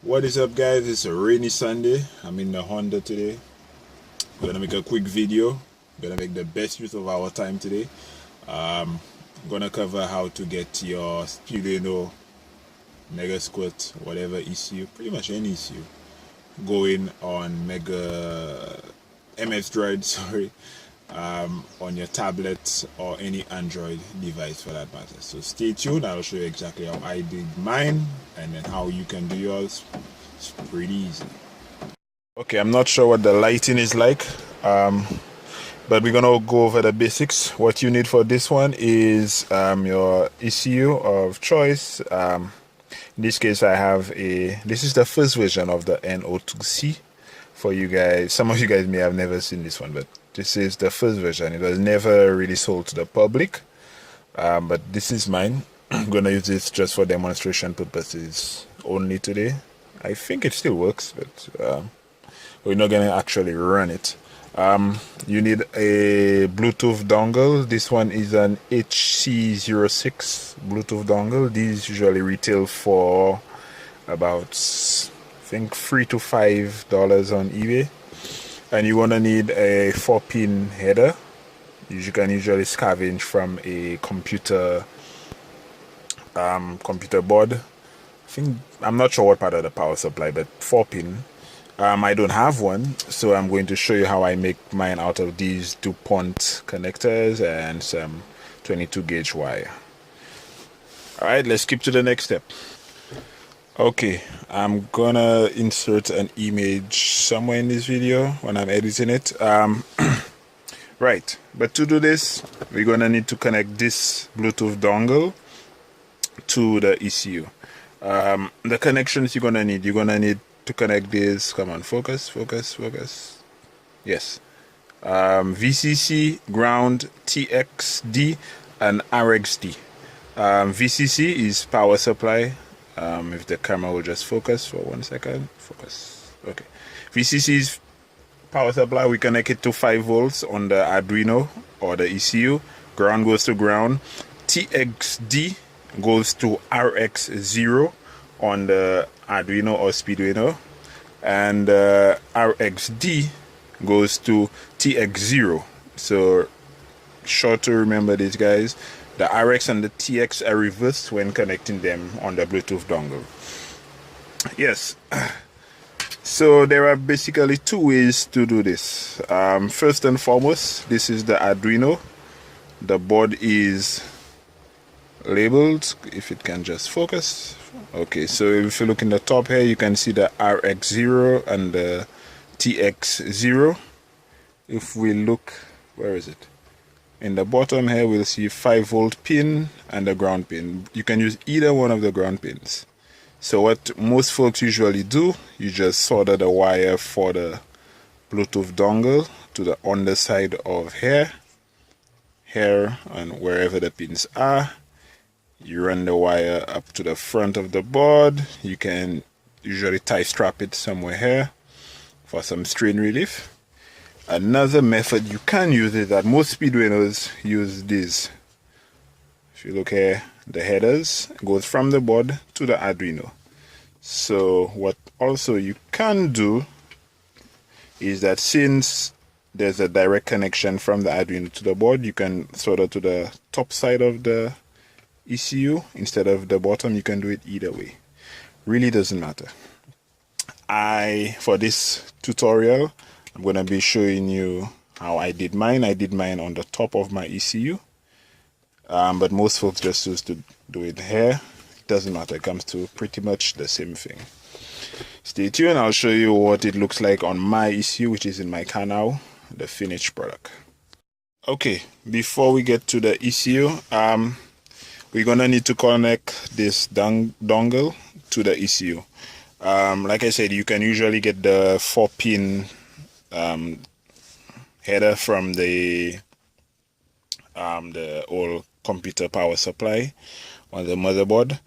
What is up, guys? It's a rainy Sunday. I'm in the Honda today. We're gonna make a quick video. We're gonna make the best use of our time today. I'm gonna cover how to get your Speeduino, megasquirt, whatever ECU, pretty much any ECU, going on MSDroid, sorry, on your tablet or any Android device for that matter. So stay tuned. I'll show you exactly how I did mine and then how you can do yours. It's pretty easy. Okay, I'm not sure what the lighting is like, but we're gonna go over the basics. What you need for this one is your ECU of choice. In this case, I have this is the first version of the NO2C. For you guys, some of you guys may have never seen this one, but this is the first version. It was never really sold to the public, but this is mine. I'm gonna use this just for demonstration purposes only today. I think it still works, but we're not gonna actually run it. You need a Bluetooth dongle. This one is an HC06 Bluetooth dongle. These usually retail for about, I think, $3 to $5 on eBay. And you're gonna need a 4-pin header. You can usually scavenge from a computer board. I'm not sure what part of the power supply, but 4-pin. I don't have one, so I'm going to show you how I make mine out of these DuPont connectors and some 22 gauge wire. Alright, let's skip to the next step. Okay, I'm gonna insert an image somewhere in this video when I'm editing it. Right, but to do this, we're gonna need to connect this Bluetooth dongle to the ECU. The connections you're gonna need to connect this. Come on, focus. Yes. VCC, ground, TXD, and RXD. VCC is power supply. If the camera will just focus for 1 second. Focus. Okay. VCC is power supply. We connect it to 5 volts on the Arduino or the ECU. Ground goes to ground. TXD goes to RX0 on the Arduino or Speeduino. And RXD goes to TX0. So, short to remember these guys. The RX and the TX are reversed when connecting them on the Bluetooth dongle. Yes. So there are basically 2 ways to do this. First and foremost, this is the Arduino. The board is labeled, if it can just focus. Okay, so if you look in the top here, you can see the RX0 and the TX0. If we look, where is it? In the bottom here, we'll see 5-volt pin and the ground pin. You can use either one of the ground pins. So what most folks usually do, you just solder the wire for the Bluetooth dongle to the underside of here, and wherever the pins are. You run the wire up to the front of the board. You can usually tie strap it somewhere here for some strain relief. Another method you can use is that most Speeduinos use this. If you look here, the headers goes from the board to the Arduino. So what also you can do is that since there's a direct connection from the Arduino to the board, you can solder to the top side of the ECU instead of the bottom. You can do it either way. Really doesn't matter. For this tutorial, I'm going to be showing you how I did mine. I did mine on the top of my ECU. But most folks just used to do it here. It doesn't matter. It comes to pretty much the same thing. Stay tuned. I'll show you what it looks like on my ECU, which is in my car now, the finished product. Okay, before we get to the ECU, we're going to need to connect this dongle to the ECU. Like I said, you can usually get the 4-pin header from the old computer power supply on the motherboard.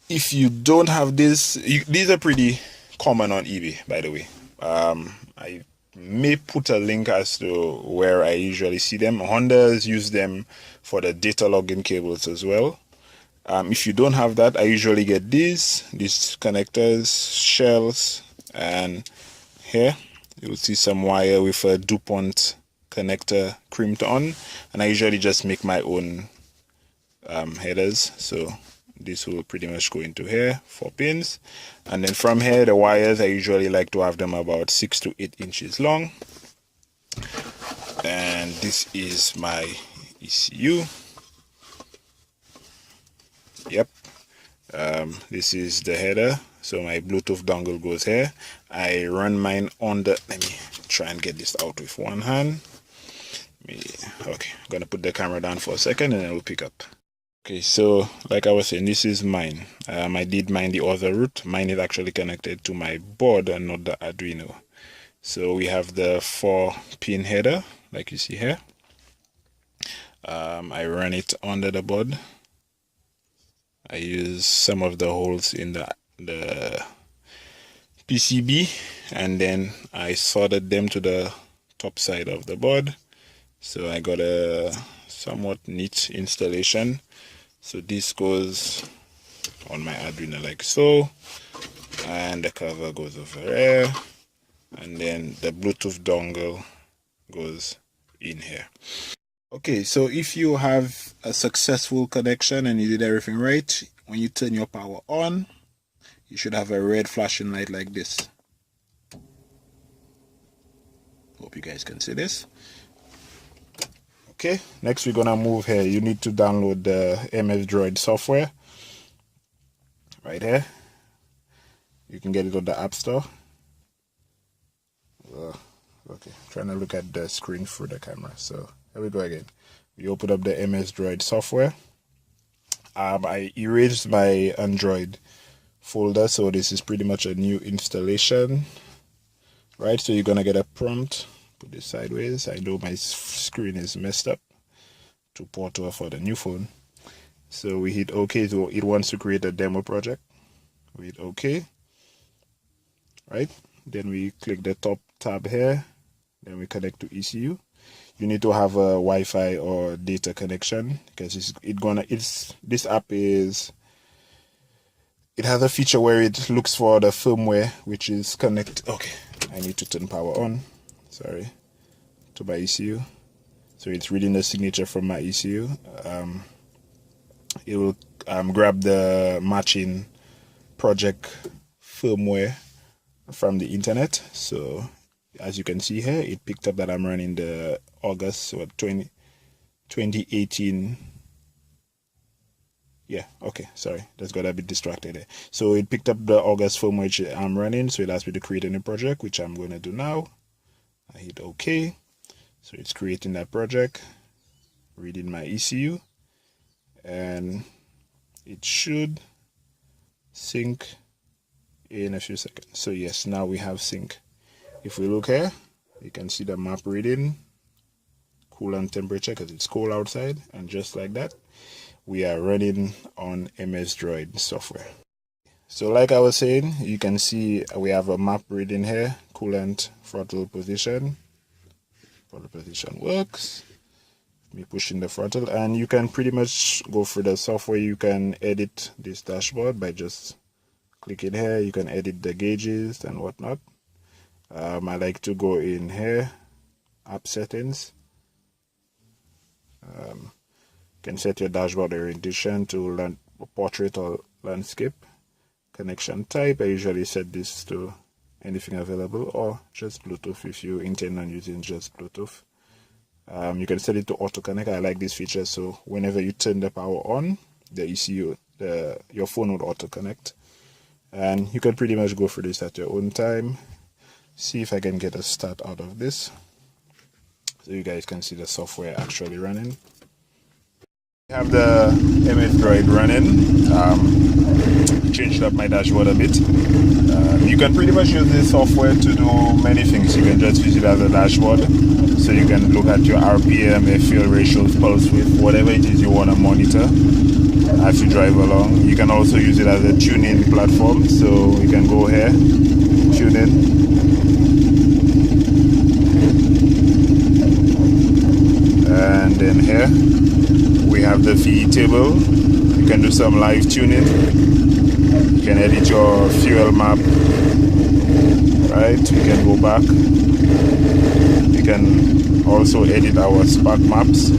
If you don't have this, these are pretty common on eBay, by the way. I may put a link as to where I usually see them. Hondas use them for the data logging cables as well. If you don't have that, I usually get these connectors, shells, and here you'll see some wire with a DuPont connector crimped on, and I usually just make my own headers. So this will pretty much go into here, 4 pins, and then from here the wires, I usually like to have them about 6 to 8 inches long. And this is my ECU. Yep, this is the header, so my Bluetooth dongle goes here. I run mine on the, let me try and get this out with one hand. Okay, I'm gonna put the camera down for a second and then we'll pick up. Okay, so like I was saying, this is mine. I did mine the other route. Mine is actually connected to my board and not the Arduino. So we have the 4-pin header, like you see here. I run it under the board. I use some of the holes in the PCB, and then I soldered them to the top side of the board. So I got a somewhat neat installation. So this goes on my Arduino like so, and the cover goes over there, and then the Bluetooth dongle goes in here. Okay, so if you have a successful connection and you did everything right, when you turn your power on, you should have a red flashing light like this. Hope you guys can see this. Okay, next we're gonna move here. You need to download the MSDroid software right here. You can get it on the App Store. Okay, trying to look at the screen through the camera. So here we go again. We open up the MSDroid software. I erased my Android folder, so this is pretty much a new installation, right? So you're gonna get a prompt. Put this sideways. I know my screen is messed up. To port over for the new phone. So we hit OK. So it wants to create a demo project. We hit OK. Right. Then we click the top tab here. Then we connect to ECU. You need to have a Wi-Fi or data connection because this app is. It has a feature where it looks for the firmware which is connected. Okay. I need to turn power on. Sorry, to my ECU. So it's reading the signature from my ECU. It will grab the matching project firmware from the internet. So as you can see here, it picked up that I'm running the August 2018. Yeah, okay, sorry, that's got a bit distracted there. So it picked up the August firmware which I'm running, so it asked me to create a new project, which I'm going to do now. I hit OK. So it's creating that project, reading my ECU, and it should sync in a few seconds. So yes, now we have sync. If we look here, you can see the map reading, coolant temperature because it's cold outside, and just like that, we are running on MSDroid software. So like I was saying, you can see we have a map reading here, coolant throttle position. Throttle position works. Me pushing the throttle, and you can pretty much go through the software. You can edit this dashboard by just clicking here. You can edit the gauges and whatnot. I like to go in here, app settings. You can set your dashboard orientation to portrait or landscape. Connection type, I usually set this to anything available or just Bluetooth if you intend on using just Bluetooth. You can set it to auto connect. I like this feature, so whenever you turn the power on, the ECU, your phone would auto connect. And you can pretty much go through this at your own time. See if I can get a start out of this so you guys can see the software actually running. I have the MSDroid running. Changed up my dashboard a bit. You can pretty much use this software to do many things. You can just use it as a dashboard, so you can look at your RPM, fuel ratios, pulse width, whatever it is you want to monitor as you drive along. You can also use it as a tuning platform, so you can go here, tune in. And then here we have the VE table. You You can do some live tuning. You can edit your fuel map. Right, we can go back. We can also edit our spark maps.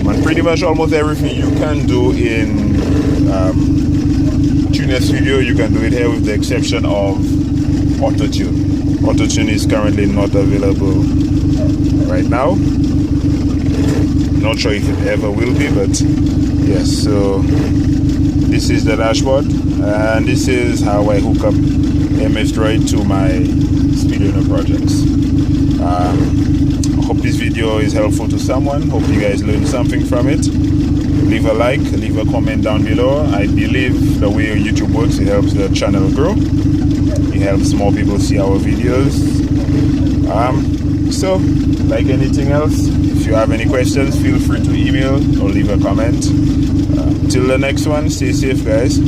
And pretty much almost everything you can do in Tuner Studio, you can do it here with the exception of auto-tune. Auto-tune is currently not available right now. Not sure if it ever will be, but yes. So this is the dashboard, and this is how I hook up MSDroid to my Speeduino projects. I hope this video is helpful to someone. Hope you guys learned something from it. Leave a like, leave a comment down below. I believe the way YouTube works, it helps the channel grow. It helps more people see our videos. So, like anything else, if you have any questions, feel free to email or leave a comment. Till the next one, stay safe, guys.